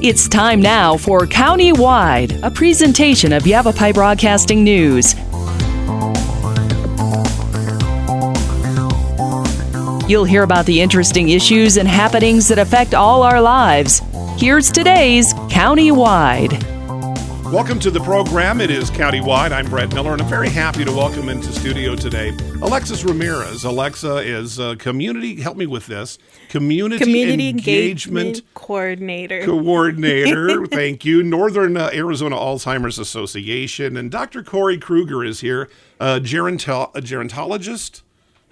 It's time now for County-Wide, a presentation of Yavapai Broadcasting News. You'll hear about the interesting issues and happenings that affect all our lives. Here's today's County-Wide. Welcome to the program. It is County-Wide. I'm Brett Miller, and I'm very happy to welcome into studio today Alexis Ramirez. Alexa is community, help me with this, community engagement coordinator. Thank you. Northern Arizona Alzheimer's Association. And Dr. Corey Krueger is here, a gerontologist.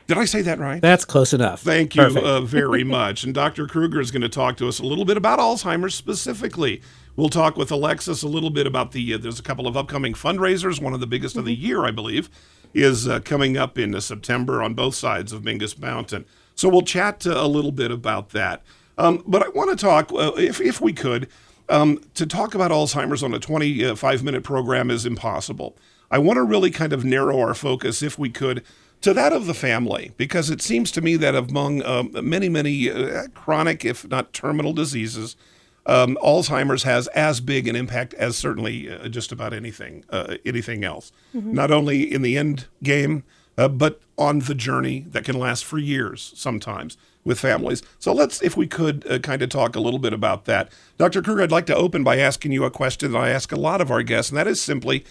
Did I say that right? That's close enough. Thank you very much. And Dr. Krueger is going to talk to us a little bit about Alzheimer's specifically. We'll talk with Alexis a little bit about there's a couple of upcoming fundraisers. One of the biggest of the year, I believe, is coming up in September on both sides of Mingus Mountain. So we'll chat a little bit about that. But I want to talk, if we could, to talk about Alzheimer's on a 25-minute program is impossible. I want to really kind of narrow our focus, if we could, to that of the family, because it seems to me that among many chronic, if not terminal diseases, Alzheimer's has as big an impact as certainly just about anything else. Mm-hmm. Not only in the end game, but on the journey that can last for years sometimes with families. So let's, if we could, kind of talk a little bit about that. Dr. Krueger, I'd like to open by asking you a question that I ask a lot of our guests, and that is simply,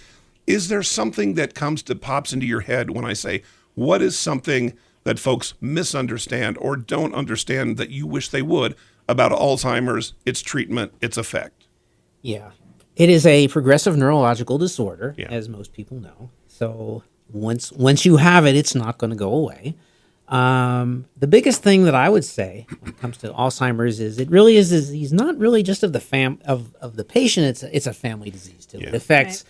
is there something that pops into your head when I say, what is something that folks misunderstand or don't understand that you wish they would about Alzheimer's, its treatment, its effect? Yeah. It is a progressive neurological disorder, as most people know. So once you have it, it's not going to go away. The biggest thing that I would say when it comes to Alzheimer's is it really is he's not really just of the of the patient, it's a family disease too. Yeah. It affects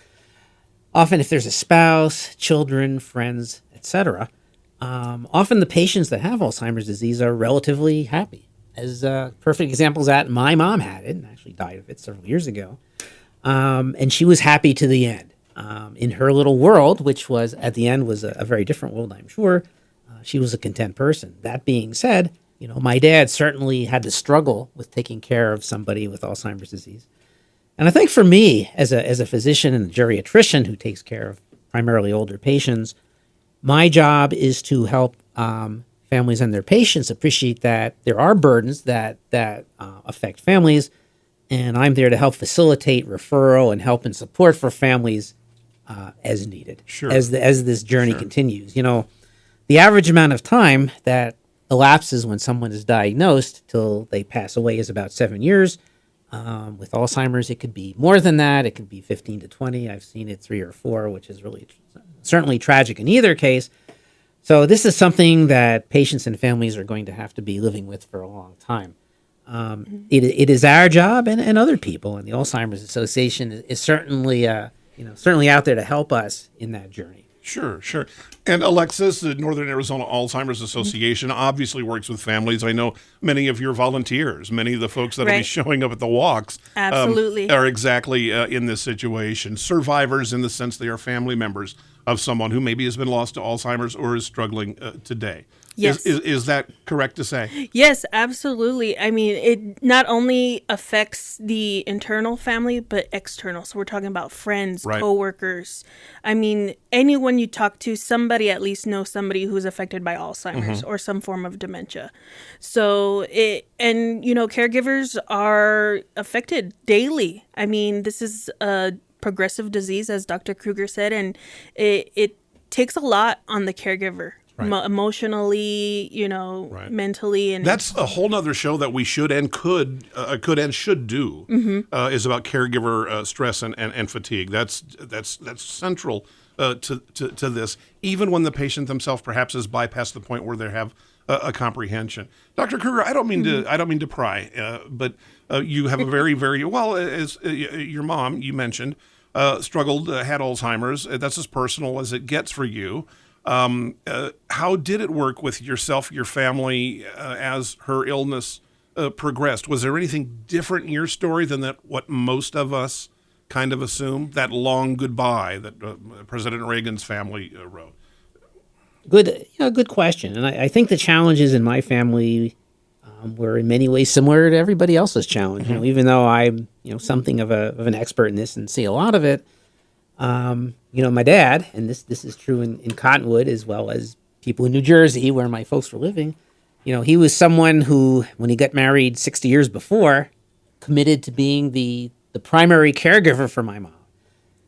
often if there's a spouse, children, friends, etc. Often the patients that have Alzheimer's disease are relatively happy. As perfect examples that my mom had it and actually died of it several years ago. And she was happy to the end. In her little world, which was at the end was a very different world, I'm sure, she was a content person. That being said, my dad certainly had to struggle with taking care of somebody with Alzheimer's disease. And I think for me, as a physician and a geriatrician who takes care of primarily older patients, my job is to help families and their patients appreciate that there are burdens that affect families, and I'm there to help facilitate referral and help and support for families as needed. Sure. As this journey continues. The average amount of time that elapses when someone is diagnosed till they pass away is about 7 years. With Alzheimer's, it could be more than that. It could be 15 to 20. I've seen it 3 or 4, which is really certainly tragic in either case. So this is something that patients and families are going to have to be living with for a long time. It is our job and other people, and the Alzheimer's Association is certainly out there to help us in that journey. Sure. And Alexis, the Northern Arizona Alzheimer's Association obviously works with families. I know many of your volunteers, many of the folks that will be showing up at the walks Absolutely. Are exactly in this situation. Survivors in the sense they are family members of someone who maybe has been lost to Alzheimer's or is struggling today. Yes. Is that correct to say? Yes, absolutely. I mean, it not only affects the internal family, but external. So we're talking about friends, coworkers. I mean, anyone you talk to, somebody at least knows somebody who's affected by Alzheimer's or some form of dementia. So caregivers are affected daily. I mean, this is a progressive disease, as Dr. Krueger said, and it takes a lot on the caregiver. Emotionally, mentally, and that's a whole nother show that we should and could and should do. Is about caregiver stress and fatigue. That's central to this, even when the patient themselves perhaps has bypassed the point where they have a comprehension. Dr. Krueger, I don't mean to pry, but you have a very, very well as your mom you mentioned struggled, had Alzheimer's. That's as personal as it gets for you. How did it work with yourself, your family, as her illness progressed? Was there anything different in your story than what most of us kind of assume? That long goodbye that President Reagan's family wrote. Good question. And I think the challenges in my family were in many ways similar to everybody else's challenge. Even though I'm something of an expert in this and see a lot of it. My dad, and this is true in Cottonwood as well as people in New Jersey where my folks were living. He was someone who, when he got married 60 years before, committed to being the primary caregiver for my mom,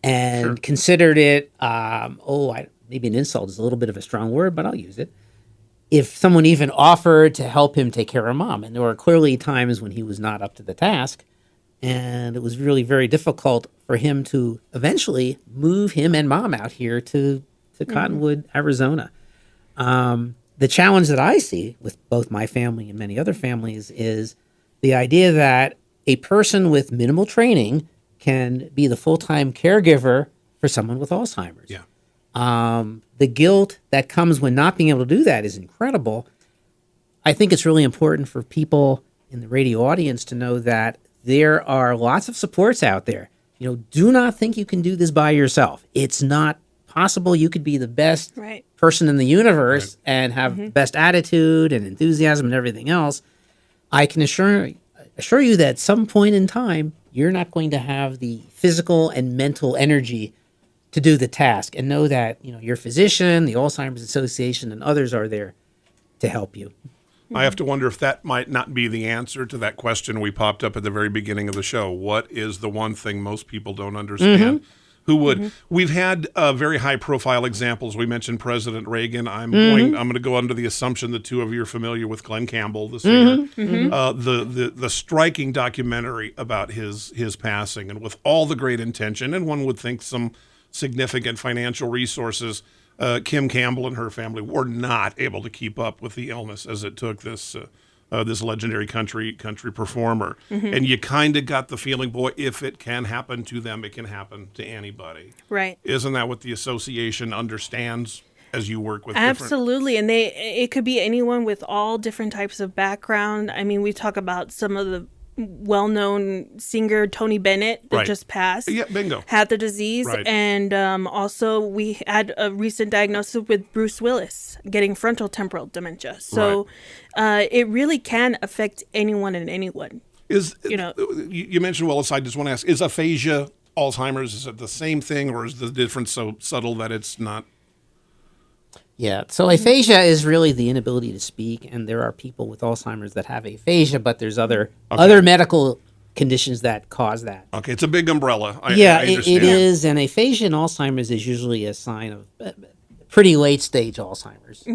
and considered it, maybe an insult is a little bit of a strong word, but I'll use it. If someone even offered to help him take care of mom, and there were clearly times when he was not up to the task, and it was really very difficult for him to eventually move him and mom out here to Cottonwood, Arizona. The challenge that I see with both my family and many other families is the idea that a person with minimal training can be the full-time caregiver for someone with Alzheimer's. Yeah. The guilt that comes when not being able to do that is incredible. I think it's really important for people in the radio audience to know that there are lots of supports out there. Do not think you can do this by yourself. It's not possible. You could be the best person in the universe and have the best attitude and enthusiasm and everything else. I can assure you that at some point in time, you're not going to have the physical and mental energy to do the task, and know that your physician, the Alzheimer's Association, and others are there to help you. I have to wonder if that might not be the answer to that question we popped up at the very beginning of the show. What is the one thing most people don't understand? Who would? We've had very high-profile examples. We mentioned President Reagan. I'm going to go under the assumption the two of you are familiar with Glenn Campbell, the singer. The striking documentary about his passing, and with all the great intention, and one would think some significant financial resources, Kim Campbell and her family were not able to keep up with the illness as it took this legendary country performer. And you kind of got the feeling, boy, if it can happen to them, it can happen to anybody. Right. Isn't that what the association understands as you work with Absolutely. And it could be anyone with all different types of background. I mean, we talk about some of the well-known singer Tony Bennett that just passed. Yeah, bingo. Had the disease. Right. And also we had a recent diagnosis with Bruce Willis getting frontal temporal dementia. So it really can affect anyone and anyone. You mentioned Willis. I just want to ask, is aphasia Alzheimer's? Is it the same thing, or is the difference so subtle that it's not? Yeah, so aphasia is really the inability to speak, and there are people with Alzheimer's that have aphasia, but there's other medical conditions that cause that. Okay, it's a big umbrella. I it is, and aphasia in Alzheimer's is usually a sign of pretty late stage Alzheimer's.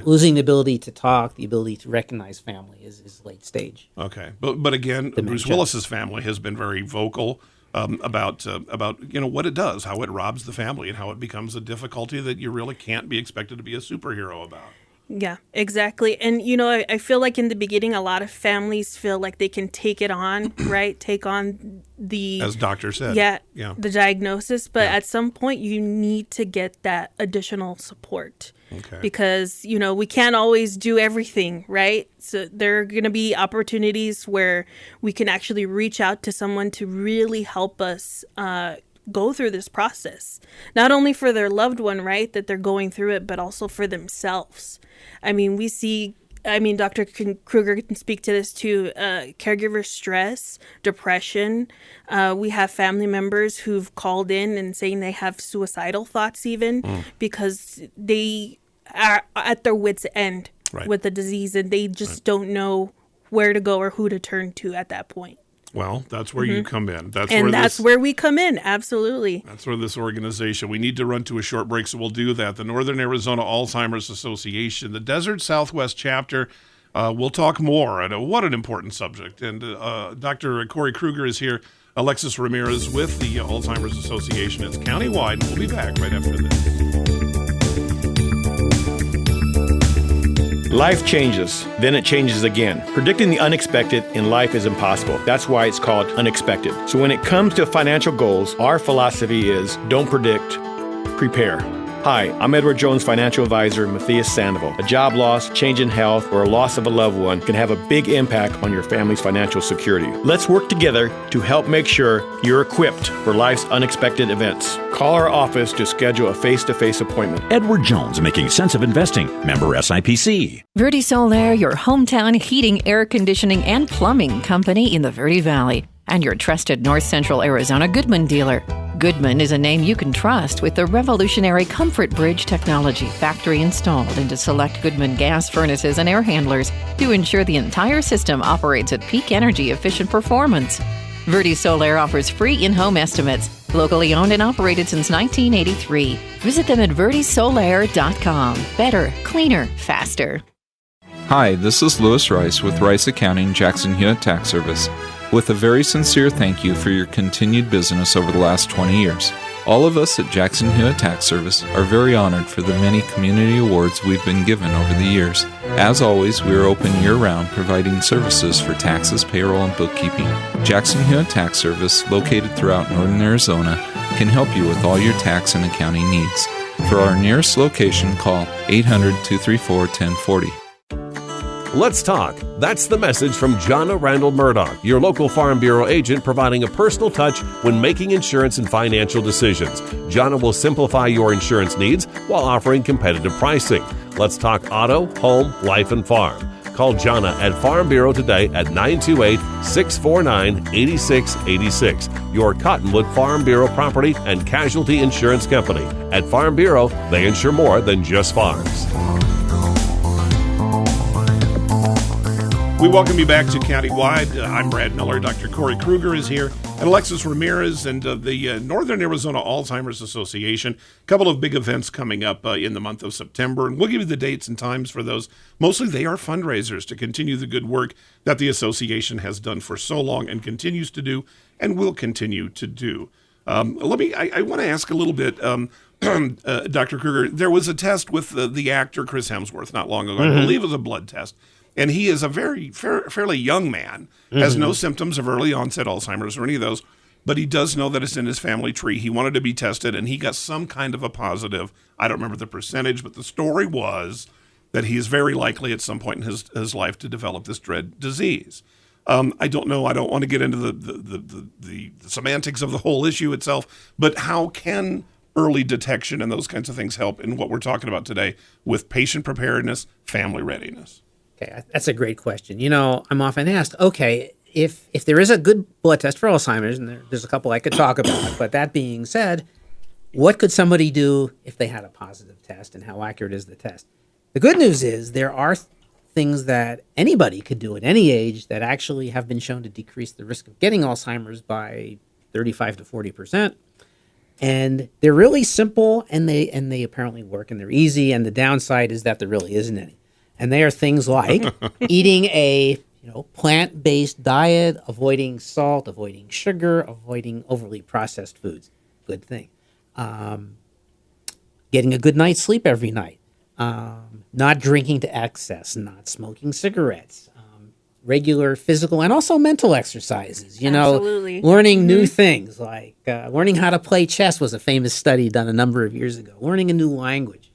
Losing the ability to talk, the ability to recognize family is late stage. Okay, but again, Bruce Willis's family has been very vocal about what it does, how it robs the family, and how it becomes a difficulty that you really can't be expected to be a superhero about. Yeah, exactly. And, I feel like in the beginning, a lot of families feel like they can take it on, right? Take on the... As doctor said. Yeah. The diagnosis. But at some point, you need to get that additional support. Okay. Because, we can't always do everything, right? So there are going to be opportunities where we can actually reach out to someone to really help us go through this process, not only for their loved one, right, that they're going through it, but also for themselves. I mean, Dr. Krueger can speak to this too, caregiver stress, depression. We have family members who've called in and saying they have suicidal thoughts even because they are at their wit's end with the disease, and they just don't know where to go or who to turn to at that point. Well, that's where you come in. That's where we come in. Absolutely. That's where this organization, we need to run to a short break, so we'll do that. The Northern Arizona Alzheimer's Association, the Desert Southwest chapter. We'll talk more. And what an important subject. And Dr. Corey Krueger is here. Alexis Ramirez with the Alzheimer's Association. It's countywide. We'll be back right after this. Life changes, then it changes again. Predicting the unexpected in life is impossible. That's why it's called unexpected. So when it comes to financial goals, our philosophy is don't predict, prepare. Hi, I'm Edward Jones financial advisor Matthias Sandoval. A job loss, change in health, or a loss of a loved one can have a big impact on your family's financial security. Let's work together to help make sure you're equipped for life's unexpected events. Call our office to schedule a face-to-face appointment. Edward Jones, making sense of investing. Member SIPC. Verde Solaire, your hometown heating, air conditioning, and plumbing company in the Verde Valley. and your trusted North Central Arizona Goodman dealer. Goodman is a name you can trust with the revolutionary Comfort Bridge technology factory installed into select Goodman gas furnaces and air handlers to ensure the entire system operates at peak energy efficient performance. Verde Solar offers free in-home estimates, locally owned and operated since 1983. Visit them at verdesolar.com. Better, cleaner, faster. Hi, this is Louis Rice with Rice Accounting, Jackson Hewitt Tax Service, with a very sincere thank you for your continued business over the last 20 years. All of us at Jackson Hewitt Tax Service are very honored for the many community awards we've been given over the years. As always, we are open year-round, providing services for taxes, payroll, and bookkeeping. Jackson Hewitt Tax Service, located throughout northern Arizona, can help you with all your tax and accounting needs. For our nearest location, call 800-234-1040. Let's talk. That's the message from Jonna Randall Murdoch, your local Farm Bureau agent, providing a personal touch when making insurance and financial decisions. Jonna will simplify your insurance needs while offering competitive pricing. Let's talk auto, home, life, and farm. Call Jonna at Farm Bureau today at 928-649-8686. Your Cottonwood Farm Bureau Property and Casualty Insurance Company. At Farm Bureau, they insure more than just farms. We welcome you back to Countywide. I'm Brad Miller. Dr. Corey Krueger is here, and Alexis Ramirez, and the Northern Arizona Alzheimer's Association. A couple of big events coming up in the month of September, and we'll give you the dates and times for those. Mostly they are fundraisers to continue the good work that the association has done for so long and continues to do and will continue to do. I want to ask a little bit, Dr. Krueger. There was a test with the actor Chris Hemsworth not long ago. I believe it was a blood test. And he is a fairly young man, has no symptoms of early onset Alzheimer's or any of those, but he does know that it's in his family tree. He wanted to be tested, and he got some kind of a positive. I don't remember the percentage, but the story was that he is very likely at some point in his life to develop this dread disease. I don't know. I don't want to get into the semantics of the whole issue itself, but how can early detection and those kinds of things help in what we're talking about today with patient preparedness, family readiness? Okay, that's a great question. You know, I'm often asked, okay, if there is a good blood test for Alzheimer's, and there's a couple I could talk about, but that being said, what could somebody do if they had a positive test, and how accurate is the test? The good news is there are things that anybody could do at any age that actually have been shown to decrease the risk of getting Alzheimer's by 35 to 40%. And they're really simple, and they apparently work, and they're easy, and the downside is that there really isn't any. And they are things like eating a plant-based diet, avoiding salt, avoiding sugar, avoiding overly processed foods. Good thing. Getting a good night's sleep every night. Not drinking to excess. Not smoking cigarettes. Regular physical and also mental exercises. Absolutely. Learning new things like learning how to play chess was a famous study done a number of years ago. Learning a new language.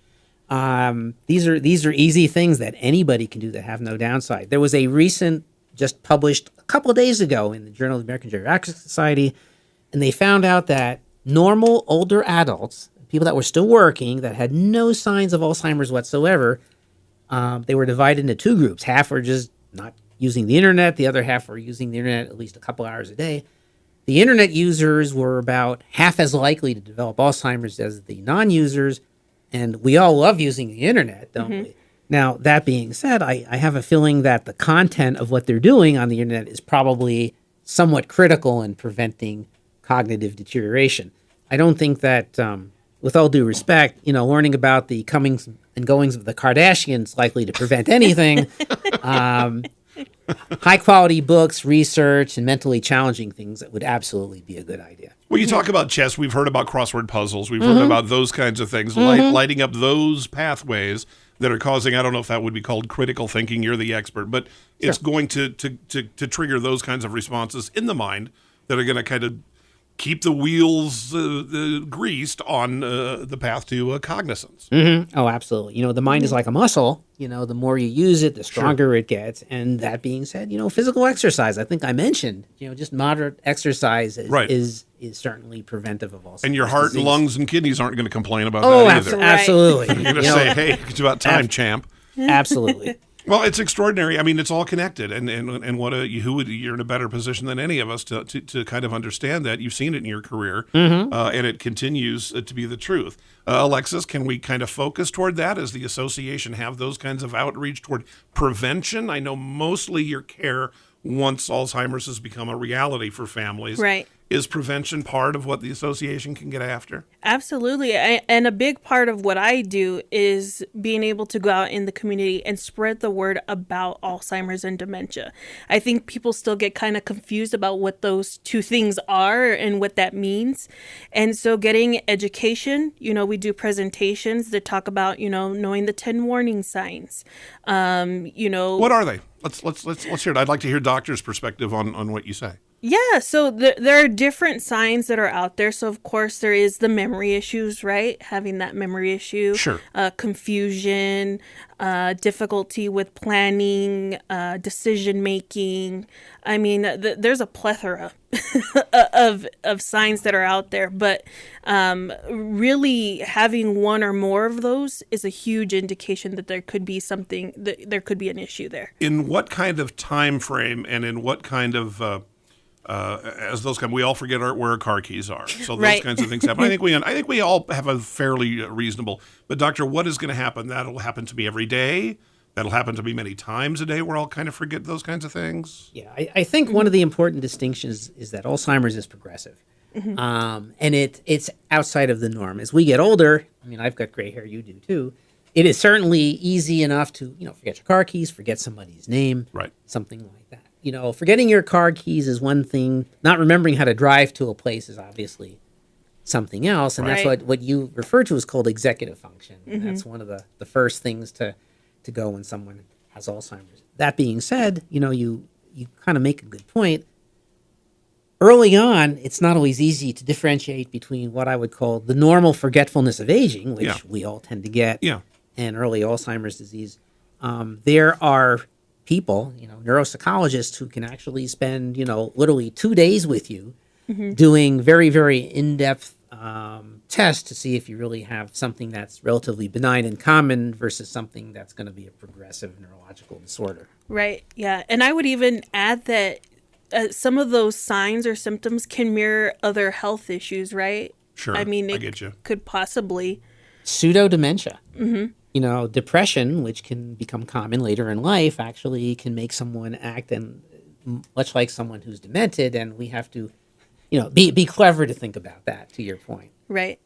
These are easy things that anybody can do that have no downside. There was a recent, just published a couple of days ago in the Journal of the American Geriatric Society, and they found out that normal older adults, people that were still working, that had no signs of Alzheimer's whatsoever, they were divided into two groups. Half were just not using the internet. The other half were using the internet at least a couple hours a day. The internet users were about half as likely to develop Alzheimer's as the non-users. And we all love using the internet, don't we? Now, that being said, I have a feeling that the content of what they're doing on the internet is probably somewhat critical in preventing cognitive deterioration. I don't think that, with all due respect, learning about the comings and goings of the Kardashians likely to prevent anything. High-quality books, research, and mentally challenging things that would absolutely be a good idea. Well, you talk about chess. We've heard about crossword puzzles. We've heard about those kinds of things, lighting up those pathways that are causing, I don't know if that would be called critical thinking. You're the expert, but it's going to trigger those kinds of responses in the mind that are going to kind of keep the wheels greased on the path to cognizance. Oh, absolutely. The mind is like a muscle. The more you use it, the stronger it gets. And that being said, physical exercise, I think I mentioned, just moderate exercise is certainly preventive of Alzheimer's. And your heart and lungs and kidneys aren't going to complain about that either. Absolutely. You're going to say, hey, it's about time, champ. Absolutely. Well, it's extraordinary. I mean, it's all connected, and what you're in a better position than any of us to kind of understand that. You've seen it in your career, and it continues to be the truth. Alexis, can we kind of focus toward that? Does the association have those kinds of outreach toward prevention? I know mostly your care once Alzheimer's has become a reality for families. Right. Is prevention part of what the association can get after? Absolutely. And a big part of what I do is being able to go out in the community and spread the word about Alzheimer's and dementia. I think people still get kind of confused about what those two things are and what that means. And so getting education, we do presentations that talk about, knowing the 10 warning signs. What are they? Let's hear it. I'd like to hear doctor's perspective on what you say. Yeah, so there are different signs that are out there. So, of course, there is the memory issues, right? Having that memory issue. Sure. Confusion, difficulty with planning, decision-making. I mean, there's a plethora of signs that are out there. But really having one or more of those is a huge indication that there could be there could be an issue there. In what kind of time frame and in what kind of... as those come, we all forget where our car keys are. So those kinds of things happen. I think we all have a fairly reasonable. But doctor, what is going to happen? That'll happen to me every day. That'll happen to me many times a day. Where I'll kind of forget those kinds of things. Yeah, I think one of the important distinctions is that Alzheimer's is progressive, and it's outside of the norm. As we get older, I mean, I've got gray hair. You do too. It is certainly easy enough to forget your car keys, forget somebody's name, something like that. Forgetting your car keys is one thing. Not remembering how to drive to a place is obviously something else. And that's what you refer to as called executive function. And that's one of the first things to go when someone has Alzheimer's. That being said, you kind of make a good point. Early on, it's not always easy to differentiate between what I would call the normal forgetfulness of aging, which we all tend to get, and early Alzheimer's disease. There are people, neuropsychologists who can actually spend, literally 2 days with you doing very, very in-depth tests to see if you really have something that's relatively benign and common versus something that's going to be a progressive neurological disorder. Right. Yeah. And I would even add that some of those signs or symptoms can mirror other health issues, right? Sure. I mean, I get you. Could possibly. Pseudo-dementia. Depression, which can become common later in life, actually can make someone act much like someone who's demented, and we have to, be clever to think about that. To your point, right,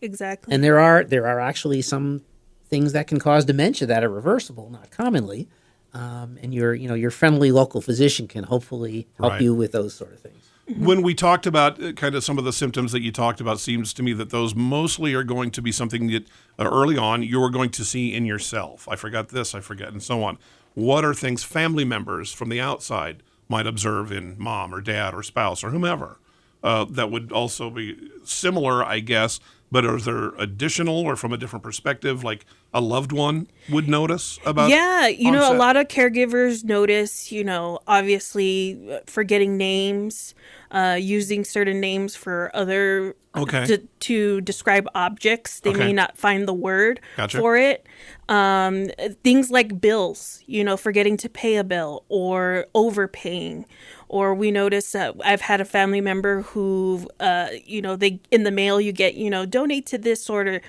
exactly. And there are actually some things that can cause dementia that are reversible, not commonly, and your friendly local physician can hopefully help you with those sort of things. When we talked about kind of some of the symptoms that you talked about, seems to me that those mostly are going to be something that early on you're going to see in yourself. I forgot this, I forget, and so on. What are things family members from the outside might observe in mom or dad or spouse or whomever that would also be similar, I guess, but are there additional or from a different perspective, like a loved one would notice about? Yeah, a lot of caregivers notice, obviously forgetting names, using certain names for other, to describe objects. They may not find the word for it. Things like bills, forgetting to pay a bill or overpaying. Or we notice that I've had a family member who, they in the mail you get, donate to this sort of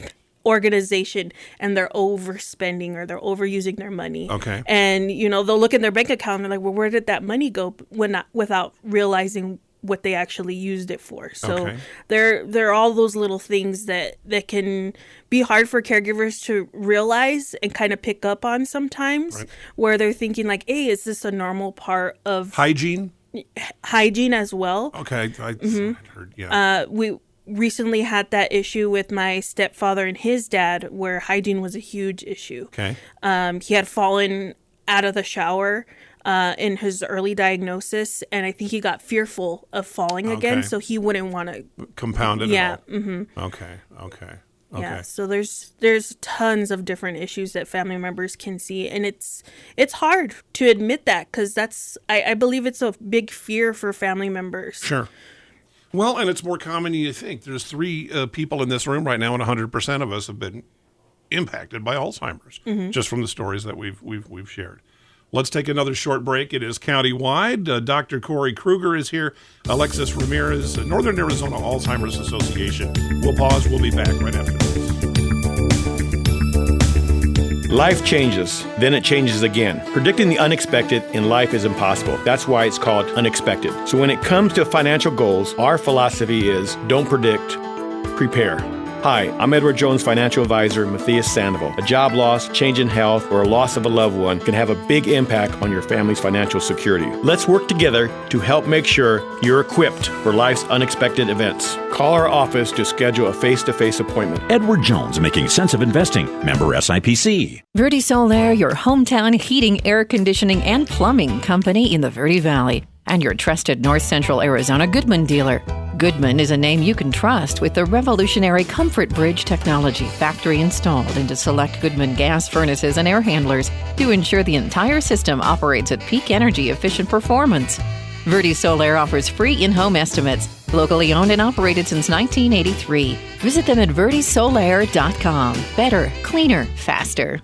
organization, and they're overspending or they're overusing their money. Okay. And, they'll look in their bank account and they're like, well, where did that money go? Without realizing what they actually used it for. So there are all those little things that can be hard for caregivers to realize and kind of pick up on sometimes, where they're thinking like, hey, is this a normal part of hygiene as well? Okay. I heard, we recently had that issue with my stepfather and his dad, where hygiene was a huge issue. Okay. He had fallen out of the shower in his early diagnosis, and I think he got fearful of falling again, so he wouldn't want to compound it. Yeah. At all. Mm-hmm. Okay. Yeah, so there's tons of different issues that family members can see, and it's hard to admit that, because I believe it's a big fear for family members. Sure. Well, and it's more common than you think. There's 3 people in this room right now, and 100% of us have been impacted by Alzheimer's, just from the stories that we've shared. Let's take another short break. It is countywide. Dr. Corey Krueger is here. Alexis Ramirez, Northern Arizona Alzheimer's Association. We'll pause. We'll be back right after this. Life changes, then it changes again. Predicting the unexpected in life is impossible. That's why it's called unexpected. So when it comes to financial goals, our philosophy is don't predict, prepare. Hi, I'm Edward Jones financial advisor Matthias Sandoval. A job loss, change in health, or a loss of a loved one can have a big impact on your family's financial security. Let's work together to help make sure you're equipped for life's unexpected events. Call our office to schedule a face-to-face appointment. Edward Jones, making sense of investing. Member SIPC. Verde Solaire, your hometown heating, air conditioning, and plumbing company in the Verde Valley, and your trusted North Central Arizona Goodman dealer. Goodman is a name you can trust with the revolutionary Comfort Bridge technology, factory installed into select Goodman gas furnaces and air handlers to ensure the entire system operates at peak energy efficient performance. Verde Solaire offers free in-home estimates, locally owned and operated since 1983. Visit them at verdesolaire.com. Better, cleaner, faster.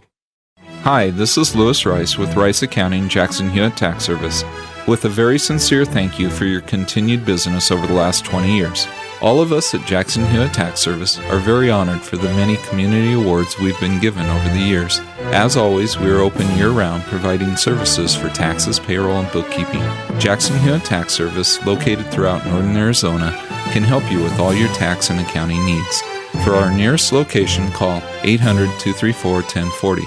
Hi, this is Lewis Rice with Rice Accounting Jackson Hewitt Tax Service, with a very sincere thank you for your continued business over the last 20 years. All of us at Jackson Hewitt Tax Service are very honored for the many community awards we've been given over the years. As always, we are open year-round, providing services for taxes, payroll, and bookkeeping. Jackson Hewitt Tax Service, located throughout northern Arizona, can help you with all your tax and accounting needs. For our nearest location, call 800-234-1040.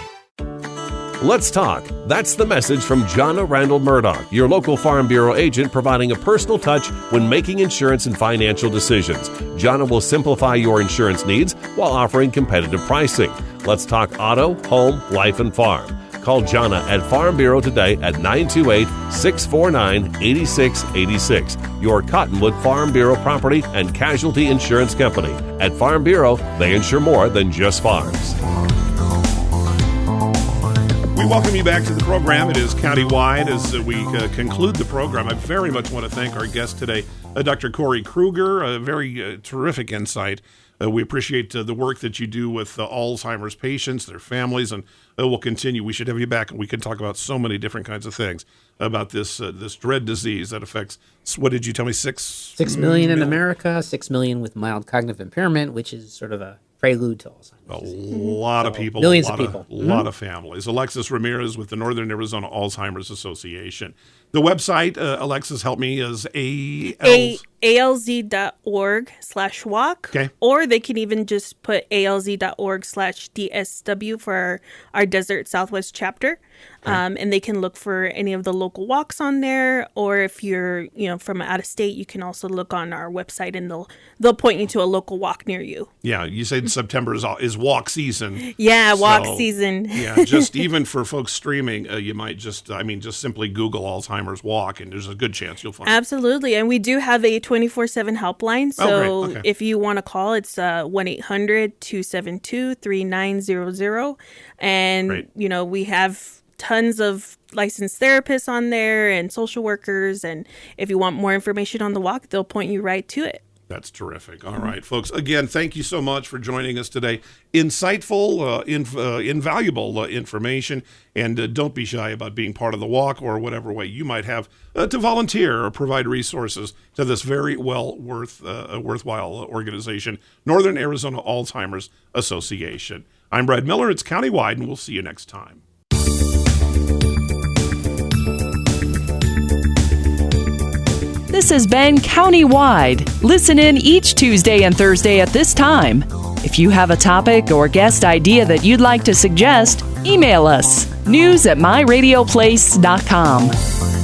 Let's talk. That's the message from Jonna Randall Murdoch, your local Farm Bureau agent, providing a personal touch when making insurance and financial decisions. Jonna will simplify your insurance needs while offering competitive pricing. Let's talk auto, home, life, and farm. Call Jonna at Farm Bureau today at 928-649-8686. Your Cottonwood Farm Bureau property and casualty insurance company. At Farm Bureau, they insure more than just farms. We welcome you back to the program. It is countywide. As we conclude the program, I very much want to thank our guest today, Dr. Corey Krueger, a very terrific insight. We appreciate the work that you do with Alzheimer's patients, their families, and we'll continue. We should have you back, and we can talk about so many different kinds of things about this dread disease that affects, what did you tell me, 6 million in America, 6 million with mild cognitive impairment, which is sort of a prelude to Alzheimer's. A lot of people. Millions of people. A lot of families. Alexis Ramirez with the Northern Arizona Alzheimer's Association. The website, Alexis, help me, is alz.org/walk. Okay. Or they can even just put alz.org/DSW for our Desert Southwest chapter. Okay. And they can look for any of the local walks on there. Or if you're, from out of state, you can also look on our website and they'll point you to a local walk near you. Yeah, you said September is walk season. Yeah, walk season. Yeah, just even for folks streaming, you might just simply Google Alzheimer's walk, and there's a good chance you'll find it. Absolutely. And we do have a 24/7 helpline. So if you want to call, it's 1-800-272-3900. And, Great. We have tons of licensed therapists on there and social workers. And if you want more information on the walk, they'll point you right to it. That's terrific. All right, folks. Again, thank you so much for joining us today. Insightful, invaluable information. And don't be shy about being part of the walk or whatever way you might have to volunteer or provide resources to this very worthwhile organization, Northern Arizona Alzheimer's Association. I'm Brad Miller. It's Countywide, and we'll see you next time. This has been Countywide. Listen in each Tuesday and Thursday at this time. If you have a topic or guest idea that you'd like to suggest, email us, news@myradioplace.com.